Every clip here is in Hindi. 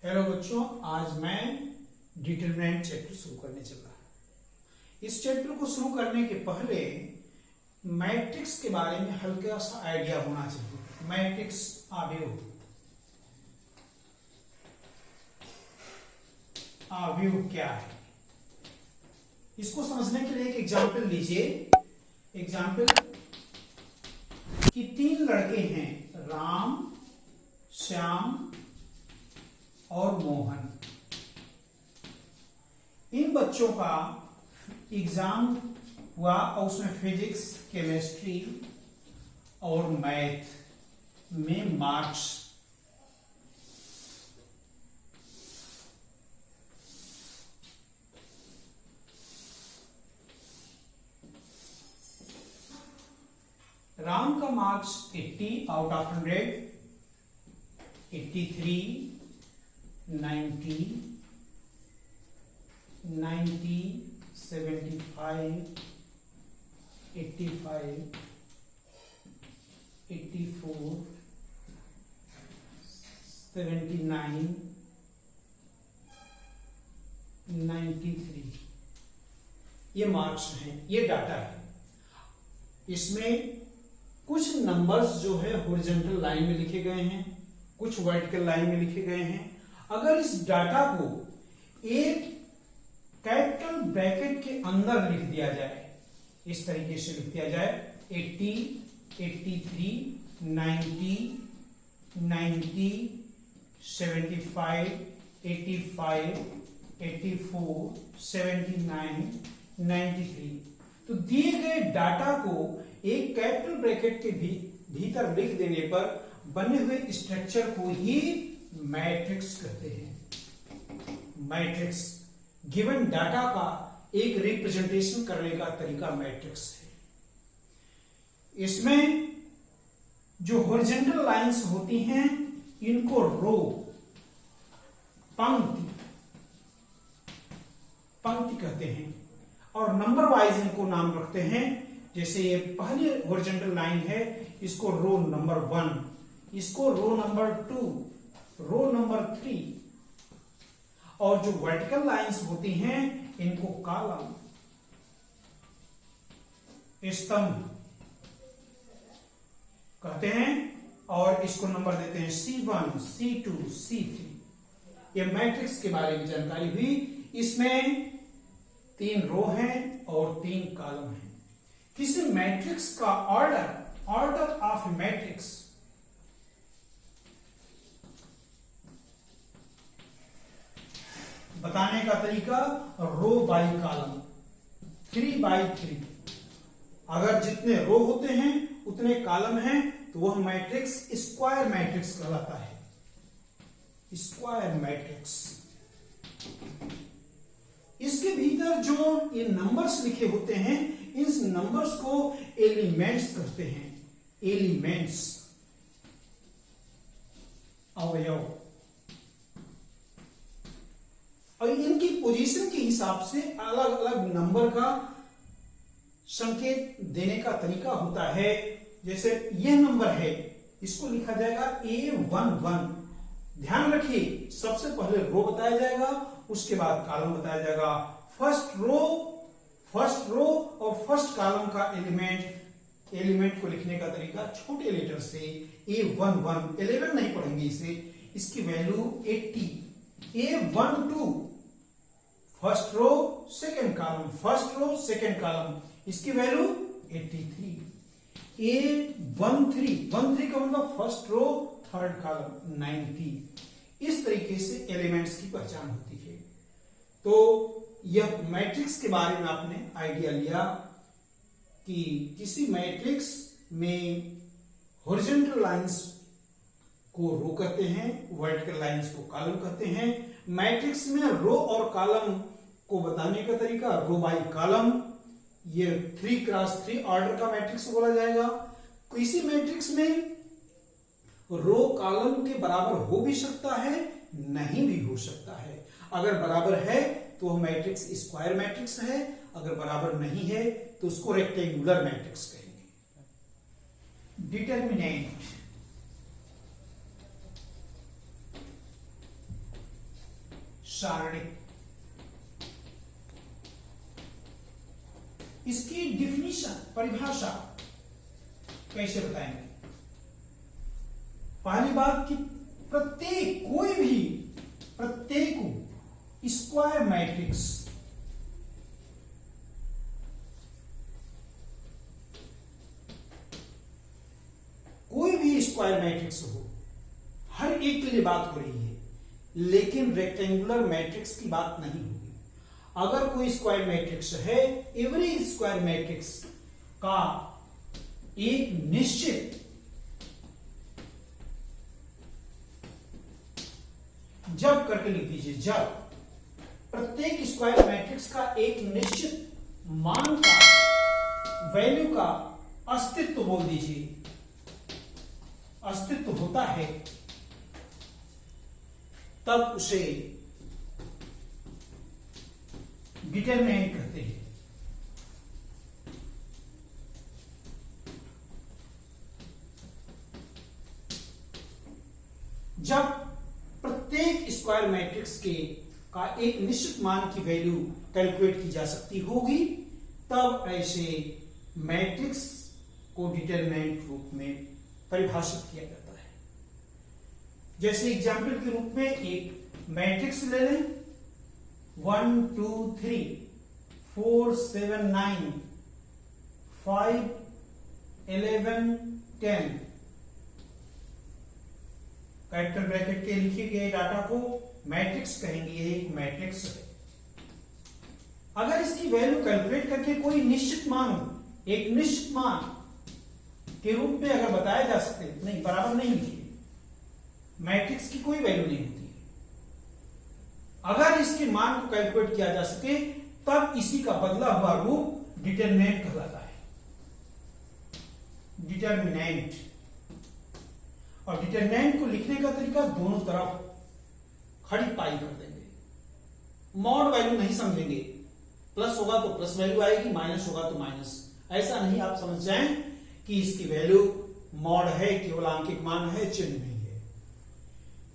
हेलो बच्चों, आज मैं डिटरमिनेंट चैप्टर शुरू करने चल रहा हूं। इस चैप्टर को शुरू करने के पहले मैट्रिक्स के बारे में हल्का सा आइडिया होना चाहिए। मैट्रिक्स अवयव क्या है, इसको समझने के लिए एक एग्जाम्पल लीजिए। एग्जाम्पल कि तीन लड़के हैं, राम, श्याम और मोहन। इन बच्चों का एग्जाम हुआ और उसमें फिजिक्स, केमिस्ट्री और मैथ में मार्क्स राम का मार्क्स 80 आउट ऑफ 100, 83, 90, 90, 75, 85, 84, 79, 93। ये मार्क्स हैं, ये डाटा है। इसमें कुछ नंबर्स जो है हॉरिजॉन्टल लाइन में लिखे गए हैं, कुछ वर्टिकल लाइन में लिखे गए हैं। अगर इस डाटा को एक कैपिटल ब्रैकेट के अंदर लिख दिया जाए, इस तरीके से लिख दिया जाए 80, 83, 90, 90, 75, 85, 84, 79, 93, तो दिए गए डाटा को एक कैपिटल ब्रैकेट के भीतर लिख देने पर बने हुए स्ट्रक्चर को ही मैट्रिक्स कहते हैं। मैट्रिक्स गिवन डाटा का एक रिप्रेजेंटेशन करने का तरीका मैट्रिक्स है। इसमें जो हॉरिजॉन्टल लाइंस होती हैं इनको रो, पंक्ति कहते हैं और नंबर वाइज इनको नाम रखते हैं। जैसे ये पहली हॉरिजॉन्टल लाइन है, इसको रो नंबर 1, इसको रो नंबर 2, रो नंबर 3, और जो वर्टिकल लाइंस होती हैं इनको कॉलम, स्तंभ कहते हैं और इसको नंबर देते हैं C1, C2, C3। ये मैट्रिक्स के बारे में जानकारी हुई। इसमें 3 रो हैं और 3 कॉलम हैं। किसी मैट्रिक्स का ऑर्डर ऑफ मैट्रिक्स बताने का तरीका रो बाई कॉलम, 3 बाई 3। अगर जितने रो होते हैं उतने कॉलम हैं तो वह मैट्रिक्स स्क्वायर मैट्रिक्स कहलाता है। Square matrix. इसके भीतर जो ये नंबर्स लिखे होते हैं, इस नंबर्स को एलिमेंट्स कहते हैं। एलिमेंट्स, अवयव। और इनकी पोजीशन के हिसाब से अलग अलग नंबर का संकेत देने का तरीका होता है। जैसे यह नंबर है, इसको लिखा जाएगा A11। ध्यान रखिए, सबसे पहले रो बताया जाएगा, उसके बाद कॉलम बताया जाएगा। फर्स्ट रो और फर्स्ट कॉलम का एलिमेंट को लिखने का तरीका छोटे लेटर से A11, 11 नहीं पढ़ेंगे इसे, इसकी value 80। A12 first row second column, first row second column, इसकी वैल्यू 83। A13 का मतलब फर्स्ट रो थर्ड कॉलम 90। इस तरीके से एलिमेंट्स की पहचान होती है। तो यह मैट्रिक्स के बारे में आपने आइडिया लिया कि किसी मैट्रिक्स में हॉरिजॉन्टल लाइंस को रो कहते हैं, वर्टिकल लाइंस को कॉलम कहते हैं। मैट्रिक्स में रो और कॉलम को बताने का तरीका रो बाई कॉलम। ये 3x3 ऑर्डर का मैट्रिक्स बोला जाएगा। किसी मैट्रिक्स में रो कॉलम के बराबर हो भी सकता है, नहीं भी हो सकता है। अगर बराबर है तो वह मैट्रिक्स स्क्वायर मैट्रिक्स है, अगर बराबर नहीं है तो उसको रेक्टेंगुलर मैट्रिक्स कहेंगे। डिटरमिनेंट सारणी। इसकी डिफिनीशन, परिभाषा कैसे बताएंगे? पहली बात कि प्रत्येक स्क्वायर मैट्रिक्स स्क्वायर मैट्रिक्स हो, हर एक के लिए बात हो रही है, लेकिन रेक्टेंगुलर मैट्रिक्स की बात नहीं होगी। अगर कोई स्क्वायर मैट्रिक्स है, एवरी स्क्वायर मैट्रिक्स का एक निश्चित जब करके लिख दीजिए, जब प्रत्येक स्क्वायर मैट्रिक्स का एक निश्चित मान का, वैल्यू का अस्तित्व बोल दीजिए, अस्तित्व होता है, तब उसे डिटरमिनेंट कहते हैं। जब प्रत्येक स्क्वायर मैट्रिक्स के का एक निश्चित मान की वैल्यू कैलकुलेट की जा सकती होगी, तब ऐसे मैट्रिक्स को डिटरमिनेंट रूप में परिभाषित किया जाता है। जैसे एग्जाम्पल के रूप में एक मैट्रिक्स ले लें, 1 2 3 4 7 9 5 11 10 कैपिटल ब्रैकेट के लिखे गए डाटा को मैट्रिक्स कहेंगे। यह एक मैट्रिक्स है। अगर इसकी वैल्यू कैलकुलेट करके कोई निश्चित मान, एक निश्चित मान के रूप में अगर बताया जा सकते, नहीं बराबर नहीं लिखिए, मैट्रिक्स की कोई वैल्यू नहीं होती। अगर इसके मान को कैलकुलेट किया जा सके, तब इसी का बदला हुआ रूप डिटरमिनेंट कहलाता है। डिटरमिनेंट। और डिटरमिनेंट को लिखने का तरीका दोनों तरफ खड़ी पाई कर देंगे। मॉड वैल्यू नहीं समझेंगे, प्लस होगा तो प्लस वैल्यू आएगी, माइनस होगा तो माइनस। ऐसा नहीं, आप समझ जाएं कि इसकी वैल्यू मॉड है, केवल आंकिक मान है, चिन्ह नहीं है।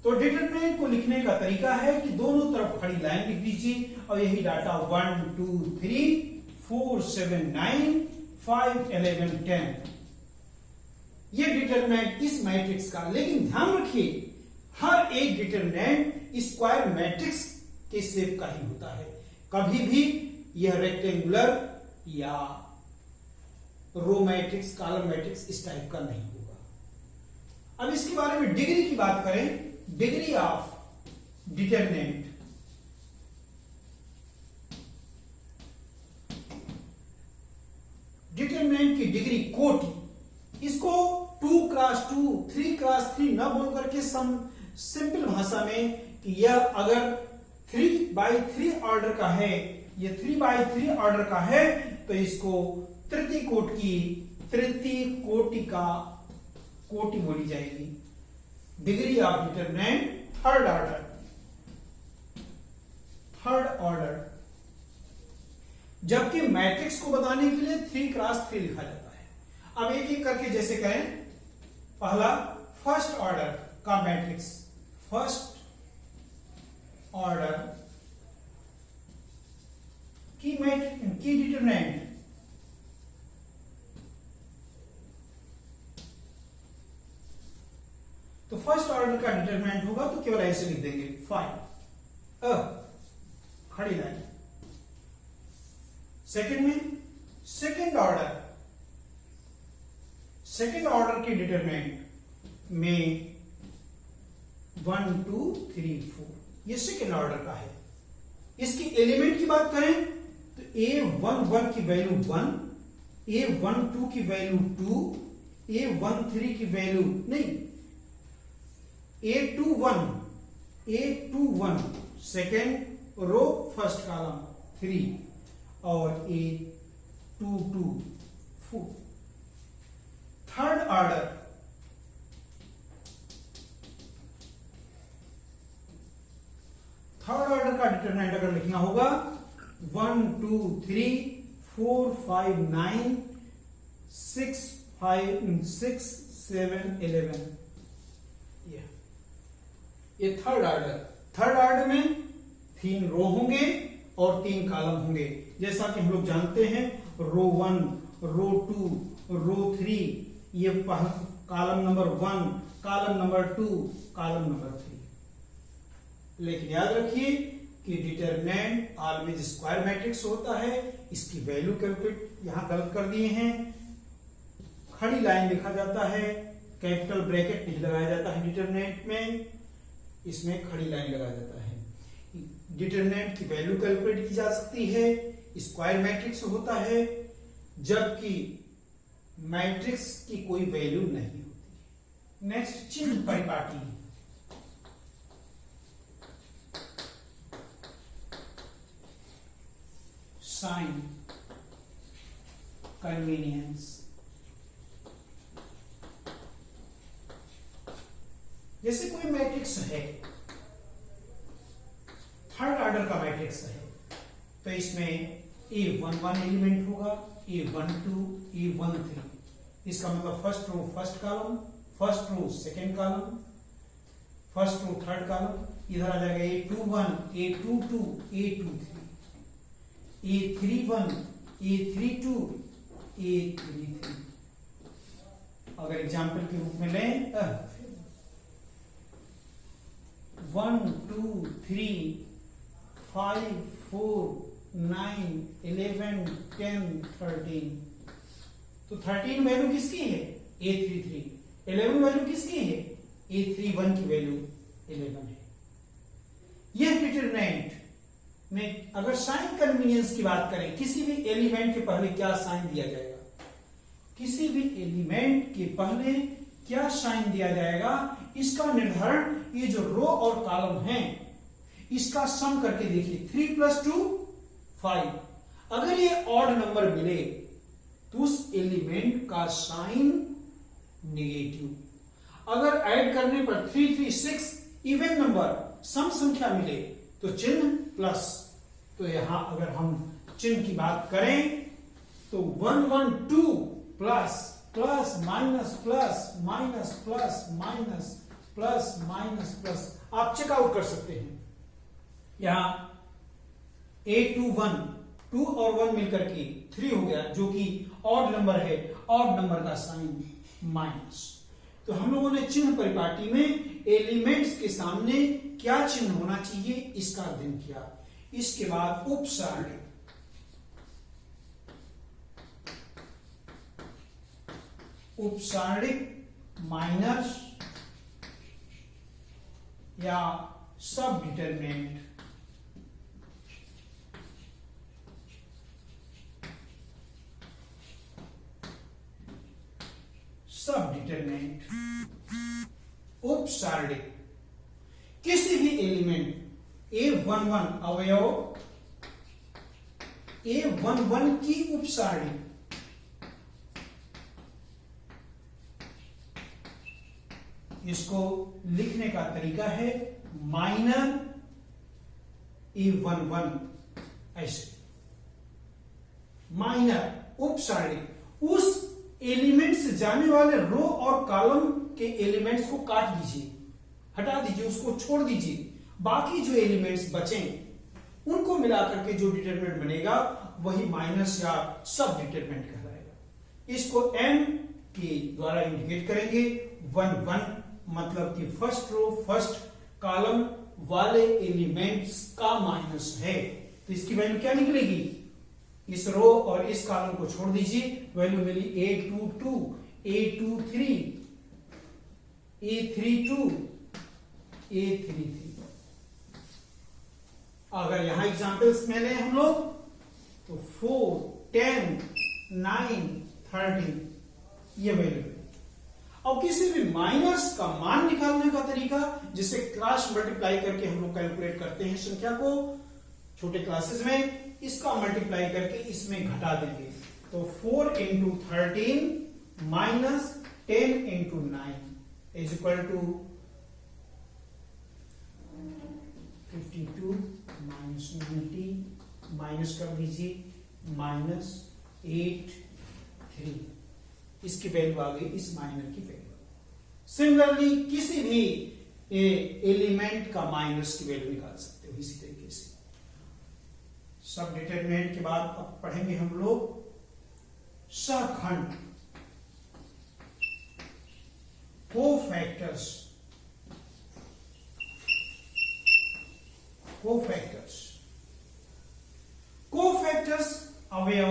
तो डिटरमिनेंट को लिखने का तरीका है कि दोनों तरफ खड़ी लाइन लिख दीजिए और यही डाटा 1 2 3 4 7 9 5 11 10 ये डिटरमिनेंट इस मैट्रिक्स का। लेकिन ध्यान रखिए, हर एक डिटरमिनेंट स्क्वायर मैट्रिक्स के शेप का ही होता है। कभी भी यह रेक्टेंगुलर या रो मैट्रिक्स, कॉलम मैट्रिक्स इस टाइप का नहीं होगा। अब इसके बारे में डिग्री की बात करें, डिग्री ऑफ डिटरमिनेंट। डिटरमिनेंट की डिग्री, कोटि, इसको 2 क्रॉस 2 3 क्रॉस 3 न बोल करके सिंपल भाषा में कि यह अगर 3/3 ऑर्डर का है, ये 3/3 ऑर्डर का है, तो इसको तृतीय कोटि का कोटि बोली जाएगी। Degree of determinant third order. जबकि मैट्रिक्स को बताने के लिए 3 क्रॉस 3 लिखा जाता है। अब एक एक करके जैसे करें, पहला फर्स्ट ऑर्डर का मैट्रिक्स, फर्स्ट ऑर्डर की डिटरमिनेंट तो फर्स्ट ऑर्डर का डिटरमिनेंट होगा तो केवल ऐसे लिख देंगे 5 खड़ी लाइन। सेकंड में सेकंड ऑर्डर की डिटरमिनेंट में 1 2 3 4 ये सेकंड ऑर्डर का है। इसकी एलिमेंट की बात करें तो A11 की वैल्यू 1, A12 की वैल्यू 2, A13 की वैल्यू नहीं, A21 second row first column 3 और A22 4। थर्ड ऑर्डर का डिटरमिनेंट अगर लिखना होगा 1 2 3 4 5 9 6 7 11 ये थर्ड ऑर्डर में 3 रो होंगे और 3 कॉलम होंगे। जैसा कि हम लोग जानते हैं रो 1, रो 2, रो 3, ये column number 1, column number 2, column number 3। लेकिन याद रखिए कि डिटरमिनेंट ऑलवेज स्क्वायर मैट्रिक्स होता है। इसकी वैल्यू कैलकुलेट यहां गलत कर दिए हैं, खड़ी लाइन लिखा जाता है, कैपिटल ब्रैकेट नहीं लगाया जाता है डिटरमिनेंट में, इसमें खड़ी लाइन लगाया जाता है। डिटरमिनेंट की वैल्यू कैलकुलेट की जा सकती है, स्क्वायर मैट्रिक्स होता है, जबकि मैट्रिक्स की कोई वैल्यू नहीं होती। नेक्स्ट चिन्ह परिपाटी। Sign convenience. जैसे कोई मैट्रिक्स है, थर्ड ऑर्डर का मैट्रिक्स है, तो इसमें A11 एलिमेंट होगा, A12, A13। इसका मतलब first row first column, first row second column, first row third column. इधर आ जाएगा A21, A22, A23, A31, A32, A33। अगर एग्जाम्पल के रूप में लें 1, 2, 3, 5, 4, 9, 11, 10, 13। तो 13 वैल्यू किसकी है? A33। 11 वैल्यू किसकी है? A31 की वैल्यू 11 है। यह डिटरमिनेंट में अगर साइन कन्वीनियंस की बात करें, किसी भी एलिमेंट के पहले क्या साइन दिया जाएगा, किसी भी एलिमेंट के पहले क्या साइन दिया जाएगा, इसका निर्धारण ये जो रो और कॉलम हैं इसका सम करके देखिए। 3 + 2 5। अगर ये ऑड नंबर मिले तो उस एलिमेंट का साइन नेगेटिव। अगर ऐड करने पर 3, 3, 6 इवन नंबर सम संख्या मिले तो चिन्ह प्लस। तो यहां अगर हम चिन्ह की बात करें तो 1, 1, 2 plus plus minus plus minus plus minus plus minus plus, आप चेकआउट कर सकते हैं। यहां A21 2 और 1 मिलकर के 3 हो गया, जो कि ऑड नंबर है, ऑड नंबर का साइन माइनस। तो हम लोगों ने चिन्ह परिपाटी में एलिमेंट्स के सामने क्या चिन्ह होना चाहिए इसका अध्ययन किया। इसके बाद उपसारणिक। उपसारणिक माइनस या सब डिटरमिनेंट। सब डिटरमिनेंट उपसारणिक किसी भी एलिमेंट A11 अवयव A11 की उपसारणी इसको लिखने का तरीका है माइनर A11। ऐसे माइनर उपसारणी उस एलिमेंट से जाने वाले रो और कॉलम के एलिमेंट्स को काट दीजिए, हटा दीजिए, उसको छोड़ दीजिए। बाकी जो एलिमेंट्स बचे उनको मिलाकर के जो डिटरमिनेंट बनेगा वही माइनस या सब डिटरमिनेंट कहलाएगा। इसको m के द्वारा इंडिकेट करेंगे। 1, 1 मतलब कि फर्स्ट रो फर्स्ट कॉलम वाले एलिमेंट्स का माइनस है, तो इसकी वैल्यू क्या निकलेगी? इस रो और इस कॉलम को छोड़ दीजिए, वैल्यू मिली A22, A23, A32, A33। अगर यहां एग्जांपल्स में लें हम लोग तो 4, 10, 9, 13 ये वैल्यू। अब किसी भी माइनस का मान निकालने का तरीका, जिसे क्रॉस मल्टीप्लाई करके हम लोग कैलकुलेट करते हैं संख्या को छोटे क्लासेस में, इसका मल्टीप्लाई करके इसमें घटा देंगे। तो 4 × 13 minus 10 × 9 is equal to 52 minus 90 minus कर दीजिए माइनस 83। इसकी वैल्यू आ गई इस माइनर की वैल्यू। सिमिलरली किसी भी एलिमेंट का माइनस की वैल्यू निकाल सकते हो इसी तरीके से। सब डिटरमिनेंट के बाद अब पढ़ेंगे हम लोग सहखंड, कोफैक्टर्स। कोफैक्टर्स अवयव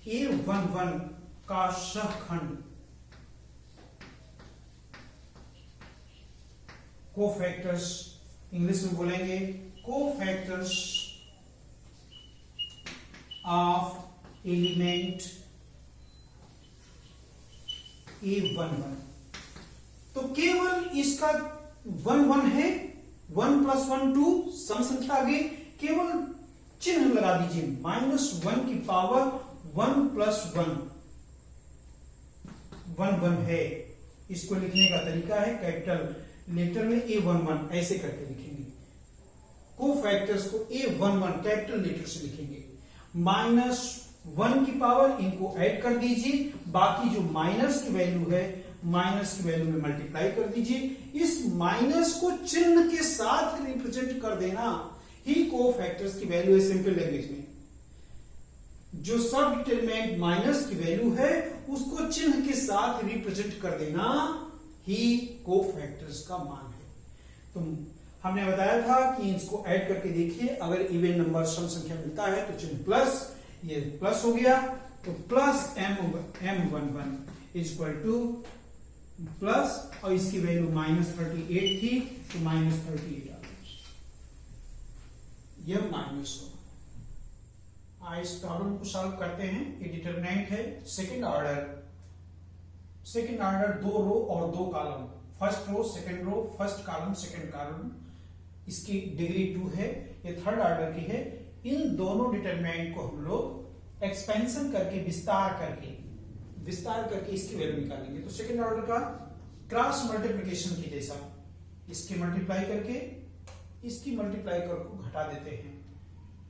A11 का सहखंड। कोफैक्टर्स इंग्लिश में बोलेंगे कोफैक्टर्स ऑफ एलिमेंट A11। तो केवल इसका 1 है, 1 + 1 2 सम संख्या आ गई, केवल चिन्ह लगा दीजिए -1 की पावर 1 + 1 1 है। इसको लिखने का तरीका है कैपिटल लेटर में A11 ऐसे करके लिखेंगे। कोफैक्टर्स को A11 कैपिटल लेटर से लिखेंगे। -1 की पावर इनको ऐड कर दीजिए, बाकी जो माइनस की वैल्यू है माइनस की वैल्यू में मल्टीप्लाई कर दीजिए। इस माइनस को चिन्ह के साथ रिप्रेजेंट कर देना ही कोफैक्टर्स की वैल्यू है। सिंपल लैंग्वेज में जो सब डिटरमिनेंट माइनस की वैल्यू है उसको चिन्ह के साथ रिप्रेजेंट कर देना ही कोफैक्टर्स का मान है। तो हमने बताया था कि इसको ऐड करके देखिए, अगर इवन नंबर सम संख्या मिलता है तो चिन्ह प्लस, ये प्लस हो गया तो plus M11 equal to plus, और इसकी वैल्यू -38 थी तो -38 आ गई। यह माइनस को इस प्रॉब्लम को सॉल्व करते हैं। ये डिटरमिनेंट है सेकंड ऑर्डर, 2 रो और 2 column, first row second row, first column second column, इसकी डिग्री 2 है, ये थर्ड ऑर्डर की है। इन दोनों डिटरमिनेंट को हम लोग एक्सपेंशन करके विस्तार करके इसकी वैल्यू निकालेंगे। तो सेकंड ऑर्डर का क्रॉस मल्टीप्लिकेशन की जैसा इसकी मल्टीप्लाई करके इसकी मल्टीप्लाई करके घटा देते हैं।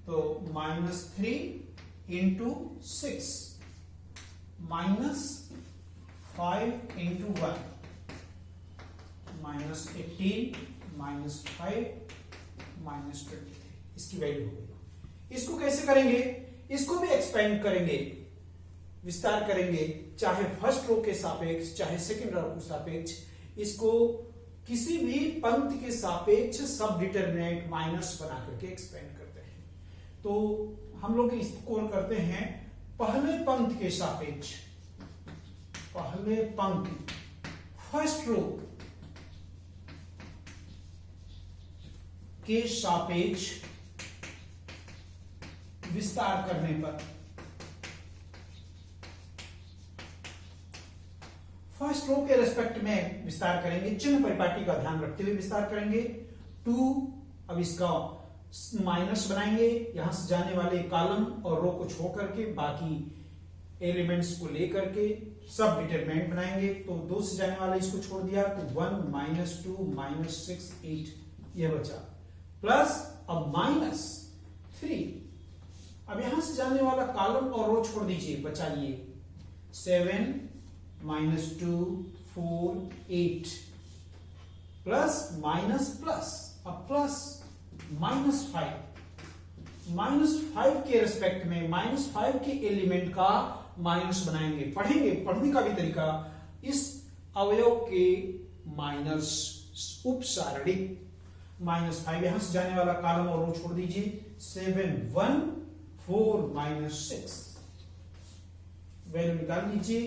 तो -3 × 6 -5 × 1 -18 -5 -23 इसकी वैल्यू हो गई। इसको कैसे करेंगे? इसको भी एक्सपेंड करेंगे, विस्तार करेंगे, चाहे फर्स्ट रो के सापेक्ष चाहे सेकंड रो के सापेक्ष। इसको किसी भी पंक्ति के सापेक्ष सब डिटरमिनेंट माइनस बना करके एक्सपेंड करते हैं। तो हम लोग इसको करते हैं पहले पंक्ति के सापेक्ष, पहले पंक्ति फर्स्ट रो के सापेक्ष विस्तार करने पर फर्स्ट रो के रेस्पेक्ट में विस्तार करेंगे, चिन्ह परिपाटी का ध्यान रखते हुए विस्तार करेंगे। 2 अब इसका माइनस बनाएंगे, यहां से जाने वाले कॉलम और रो को छोड़ करके बाकी एलिमेंट्स को लेकर के सब डिटरमिनेंट बनाएंगे। तो 2 से जाने वाला इसको छोड़ दिया तो 1 -2 -6 8 यह बचा, प्लस अब -3। अब यहां से जाने वाला कॉलम और रो छोड़ दीजिए, बचा ये 7 -2 4 8 प्लस माइनस प्लस, अब प्लस -5 के रेस्पेक्ट में -5 के एलिमेंट का माइनस बनाएंगे। पढ़ने का भी तरीका इस अवयव के माइनस उपसारणिक -5 यहां से जाने वाला कॉलम और रो छोड़ दीजिए 7 1 4 -6 वैल्यू निकाल लीजिए।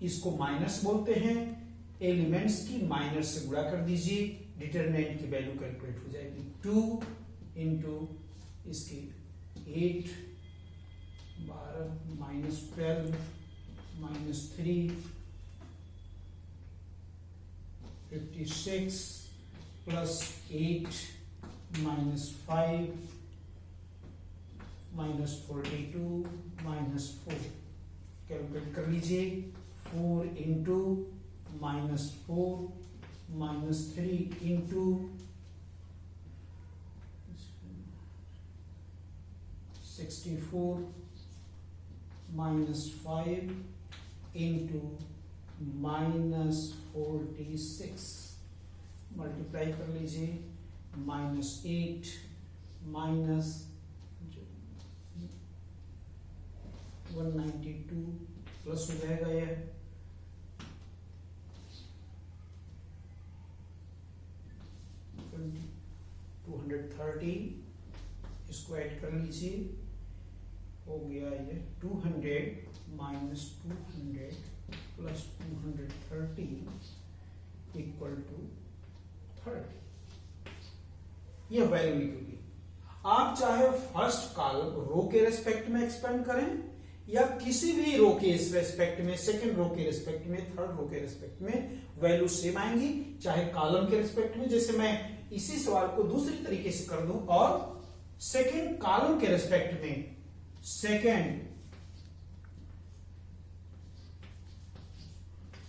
इसको माइनस बोलते हैं, एलिमेंट्स की माइनस से गुणा कर दीजिए, डिटरमिनेंट की वैल्यू कैलकुलेट हो जाएगी। 2 × इसकी 8 12 -12 -3 56 प्लस 8 -5 -42 -4 कैलकुलेट कर लीजिए। 4 × -4 -3 × 64 -5 × -46 मल्टीप्लाई कर लीजिए, -8 माइनस 192 प्लस हो जाएगा ये 230, इसको ऐड कर लीजिए, हो गया ये 200 माइनस 200 प्लस 230 इक्वल टू 30। ये वैल्यू निकलेगी। आप चाहे फर्स्ट कॉलम रो के रेस्पेक्ट में एक्सपेंड करें या किसी भी रो के रेस्पेक्ट में, सेकंड रो के रेस्पेक्ट में, थर्ड रो के रेस्पेक्ट में वैल्यू सेम आएंगी, चाहे कॉलम के रेस्पेक्ट में, जैसे मैं इसी सवाल को दूसरी तरीके से कर दूं और सेकंड कॉलम के रेस्पेक्ट में, सेकंड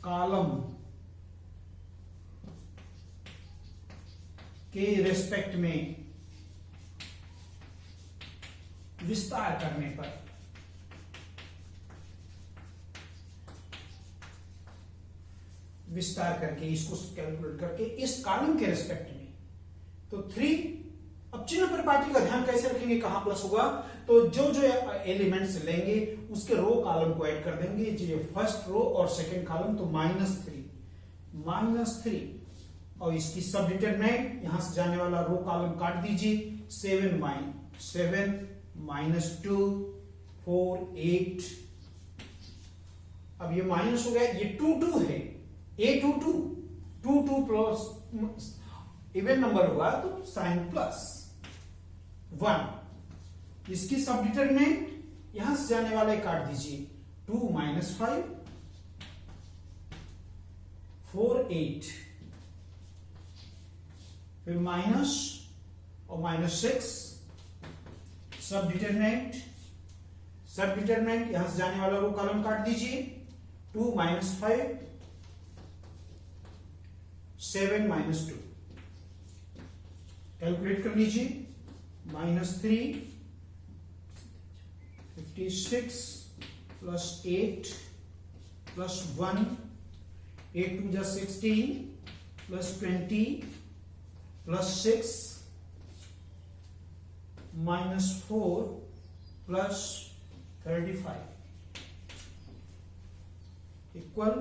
कॉलम के रेस्पेक्ट में विस्तार करने पर विस्तार करके इसको कैलकुलेट करके इस कॉलम के रेस्पेक्ट में, तो 3, अब चिन्ह परिपाटी का ध्यान कैसे रखेंगे, कहां प्लस होगा, तो जो जो एलिमेंट्स लेंगे उसके रो कॉलम को ऐड कर देंगे, ये फर्स्ट रो और सेकंड कॉलम, तो -3 और इसकी सब डिटरमिनेंट, यहां से जाने वाला रो कॉलम काट दीजिए, 7 माइनस 2 4 8, अब ये माइनस हो गया, ये 2 है, A22 प्लस इवन नंबर होगा तो साइन प्लस 1, इसकी सब डिटरमिनेंट यहां से जाने वाले काट दीजिए, 2 माइनस 5 4 8, फिर माइनस और -6, सब डिटरमिनेंट यहां से जाने वाला रो कॉलम काट दीजिए, 2 माइनस 5 7 माइनस 2, कैलकुलेट कर लीजिए, -3 56 प्लस 8 प्लस 1 8 2 जा 16 plus 20 plus 6 -4 plus 35 equal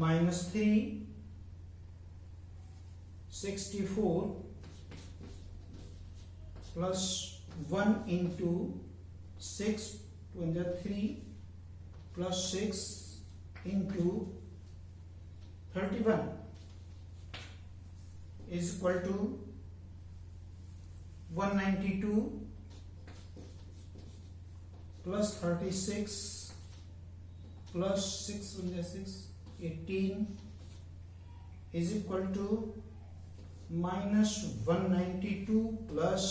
-3 64 plus 1 into 6 2 3 plus 6 into 31 is equal to 192 plus 36 plus 6 18 is equal to minus 192 plus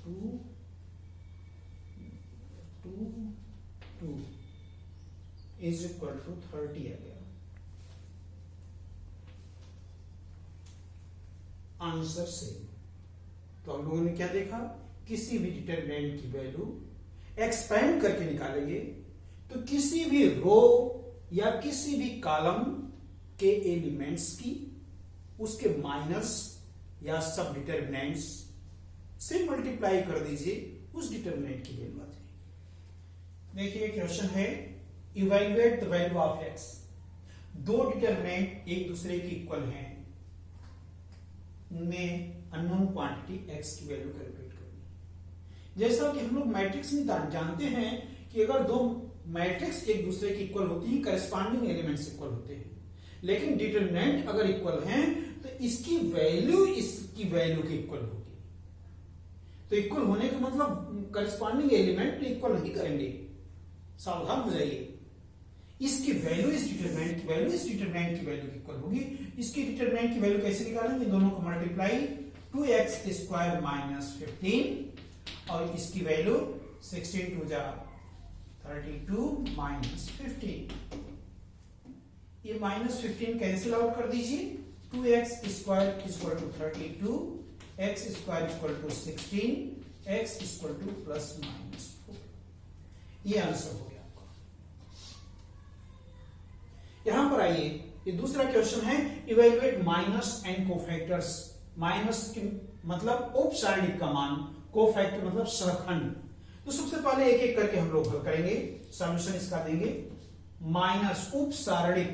2 is equal to 30 आ गया। Answer same. तो हम लोगों ने क्या देखा, किसी भी डिटरमिनेंट की वैल्यू एक्सपेंड करके निकालेंगे तो किसी भी रो या किसी भी कॉलम के एलिमेंट्स की उसके माइनस या सब डिटरमिनेंट्स से मल्टीप्लाई कर दीजिए, उस डिटरमिनेंट की वैल्यू आ जाएगी। देखिए क्वेश्चन है, evaluate the value of x. दो डिटरमिनेंट एक दूसरे के इक्वल हैं, उनमें अननोन क्वांटिटी एक्स की वैल्यू कैलकुलेट करनी। जैसा कि हम लोग मैट्रिक्स में जानते हैं कि अगर दो मैट्रिक्स एक दूसरे के इक्वल होती है, करस्पॉन्डिंग एलिमेंट्स इक्वल होते हैं, लेकिन डिटरमिनेंट अगर इक्वल हैं तो इसकी वैल्यू इसकी वैल्यू के इक्वल होगी। तो इक्वल होने का मतलब करस्पॉन्डिंग एलिमेंट इक्वल नहीं करेंगे, सावधान हो जाइए। इसकी वैल्यू इस डिटरमिनेंट की वैल्यू इस डिटरमिनेंट की वैल्यू इक्वल होगी। इसकी डिटरमिनेंट की वैल्यू कैसे निकालेंगे, दोनों को मल्टीप्लाई 2x स्क्वायर माइनस 15 और इसकी वैल्यू 16 टू जा 32 माइनस 15। ये माइनस 15 कैंसिल आउट कर दीजिए, 2x square equal to 32, x square equal to 16, x equal to plus minus 4। ये आंसर हो गया आपका। यहां पर आइए, ये दूसरा क्वेश्चन है, evaluate minus and cofactors. Minus की मतलब उपसारणिक का मान, कोफैक्टर मतलब सहखंड। तो सबसे पहले एक एक करके हम लोग हल करेंगे, सॉल्यूशन इसका देंगे। माइनस उपसारणिक,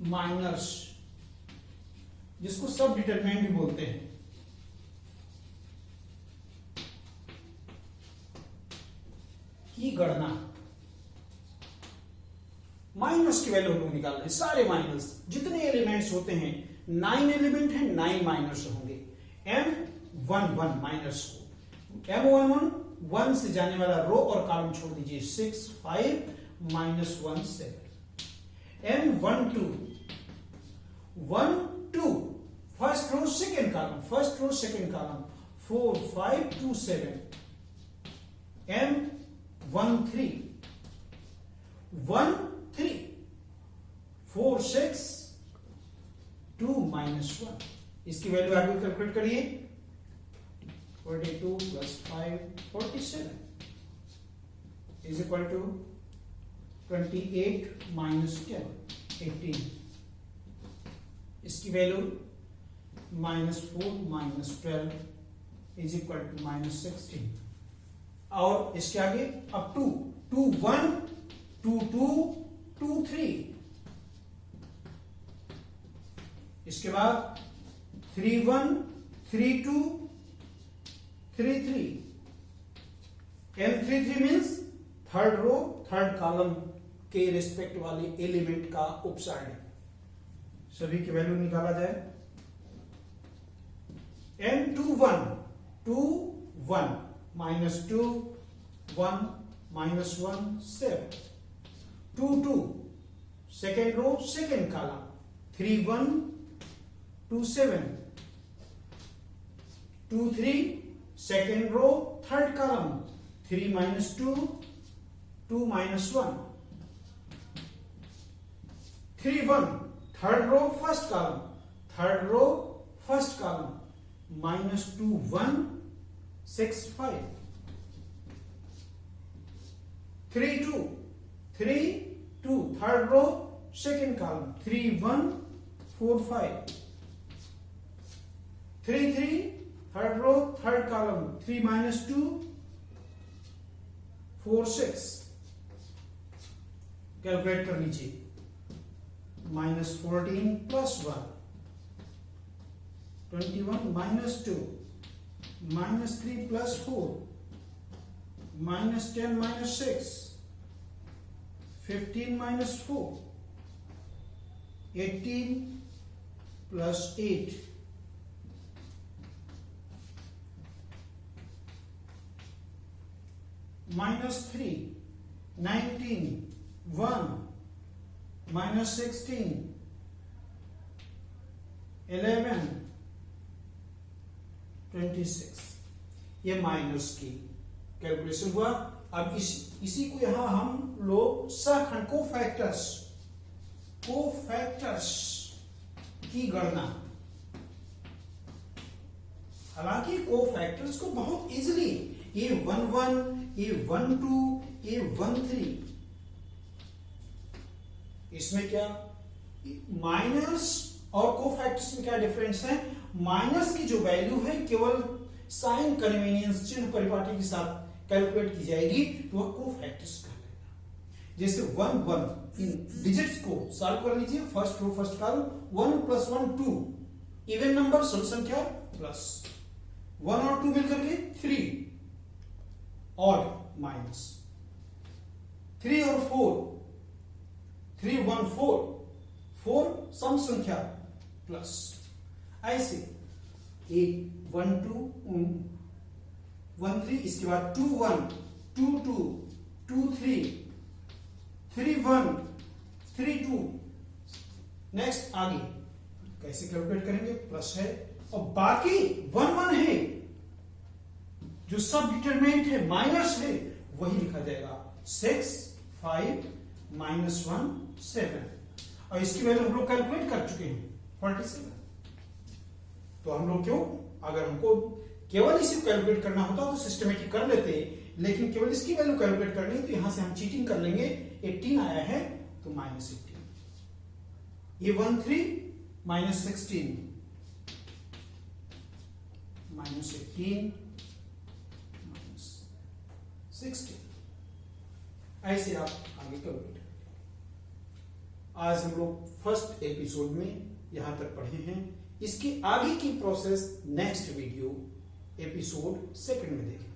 माइनस जिसको सब डिटरमिनेंट भी बोलते हैं, की गणना। माइनस की वैल्यू हम लोग निकाल रहे हैं, सारे माइनस जितने एलिमेंट्स होते हैं, 9 एलिमेंट है, 9 माइनस होंगे। M11 माइनस को, M11 1 से जाने वाला रो और कॉलम छोड़ दीजिए, 6 5 minus 1 7। M12 1 2 first row second column, first row second column, 4 5 2 7। M13 1 3 4 6 2 minus 1। इसकी वैल्यू आगे कैलकुलेट करिए, 42 plus 5 47 is equal to 28 minus 10 18। इसकी value -4 minus 12 is equal to minus 16। और इसके आगे अब 2 2 1 2 2 2 3। इसके बाद 3 1 3 2 3 3। M33 means third row third column के रिस्पेक्ट वाले एलिमेंट का उपसारण। सभी की वैल्यू निकाला जाए। M21 2 1 minus 2 1 minus 1 7 2 2 second row second column 3 1 2 7 2 3 second row third column 3 minus 2 2 minus 1 3 1 third row first column third row first column minus 2 1 6 5 3 2 3 2 third row second column 3 1 4 5 3 3 third row third column 3 minus 2 4 6। Calculate कर लीजिए। -14 plus 1 21 minus 2 -3 plus 4 -10 minus 6 15 minus 4 18 plus 8 -3 19 1 -16 11 26। ये माइनस की कैलकुलेशन हुआ। अब इसी को यहां हम लोग सहखंड कोफैक्टर्स की गणना। हालांकि कोफैक्टर्स को बहुत इजीली A11 A12 A13, इसमें क्या माइनस और कोफैक्टर्स में क्या डिफरेंस है? माइनस की जो वैल्यू है केवल साइन कन्वीनियंस चिन्ह परिपाटी के साथ कैलकुलेट की जाएगी, तो वह कोफैक्टर्स कहलाएगा। जैसे 1 1 इन डिजिट्स को सॉल्व कर लीजिए, first row first column 1 + 1 2 even number solution क्या प्लस 1 और 2 मिलकर के 3 ऑड माइनस 3 और 4 3 1 4 4 सम संख्या प्लस। ऐसे 1 1 2 1 3, इसके बाद 2 1 2 2 2 3 3 1 3 2। नेक्स्ट आगे कैसे कैलकुलेट करेंगे? प्लस है और बाकी 1 1 है, जो सब डिटरमिनेंट है माइनस है, वही लिखा जाएगा 6 5 -1 7। और इसकी वैल्यू हम लोग कैलकुलेट कर चुके हैं 47। तो हम लोग क्यों, अगर हमको केवल इसी कैलकुलेट करना होता तो सिस्टमेटिक कर लेते, लेकिन केवल इसकी वैल्यू कैलकुलेट करनी है, तो यहां से हम चीटिंग कर लेंगे। 18 आया है तो -18, ये 13 -16 -18 -16, ऐसे आप आगे कैलकुलेट। आज हम लोग फर्स्ट एपिसोड में यहां तक पढ़े हैं। इसके आगे की प्रोसेस नेक्स्ट वीडियो एपिसोड 2 में देखेंगे।